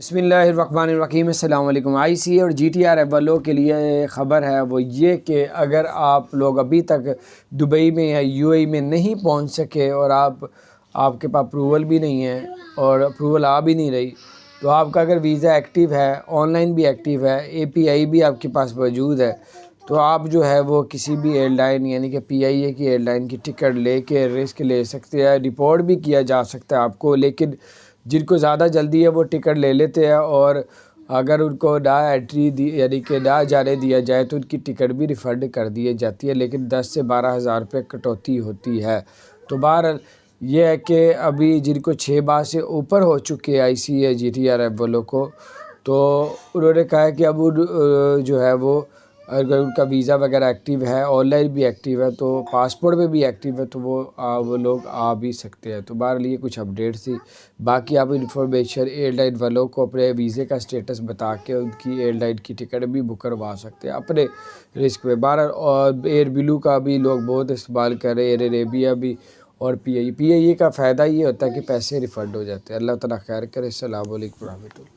بسم اللہ الرحمن الرحیم۔ السلام علیکم۔ آئی سی اے اور جی ٹی آر ایف والوں کے لیے خبر ہے وہ یہ کہ اگر آپ لوگ ابھی تک دبئی میں یا یو اے ای میں نہیں پہنچ سکے اور آپ کے پاس اپروول بھی نہیں ہے اور اپروول آ بھی نہیں رہی، تو آپ کا اگر ویزا ایکٹیو ہے، آن لائن بھی ایکٹیو ہے، اے پی آئی بھی آپ کے پاس موجود ہے، تو آپ جو ہے وہ کسی بھی ایئر لائن یعنی کہ پی آئی اے کی ایئر لائن کی ٹکٹ لے کے رسک لے سکتے ہیں۔ رپورٹ بھی کیا جا سکتا ہے آپ کو، لیکن جن کو زیادہ جلدی ہے وہ ٹکٹ لے لیتے ہیں، اور اگر ان کو نہ انٹری یعنی کہ نہ جانے دیا جائے تو ان کی ٹکٹ بھی ریفنڈ کر دی جاتی ہے، لیکن 10 سے 12 ہزار روپے کٹوتی ہوتی ہے۔ تو بہرحال یہ ہے کہ ابھی جن کو 6 ماہ سے اوپر ہو چکے آئی سی اے جی ٹی آر ایف والوں کو، تو انہوں نے کہا ہے کہ اب جو ہے وہ اگر ان کا ویزا وغیرہ ایکٹیو ہے، آن لائن بھی ایکٹیو ہے، تو پاسپورٹ میں بھی ایکٹیو ہے، تو وہ لوگ آ بھی سکتے ہیں۔ تو بہرحال یہ کچھ اپڈیٹ تھی۔ باقی آپ انفارمیشن ایئر لائن والوں کو اپنے ویزے کا سٹیٹس بتا کے ان کی ایئر لائن کی ٹکٹ بھی بک کروا سکتے ہیں اپنے رسک پہ۔ بہرحال اور ایئر بلو کا بھی لوگ بہت استعمال کر رہے ہیں، ایئر عربیہ بھی، اور پی آئی اے کا فائدہ یہ ہوتا ہے کہ پیسے ریفنڈ ہو جاتے ہیں۔ اللہ تعالیٰ خیر کرے۔ السلام علیکم ورحمۃ اللہ۔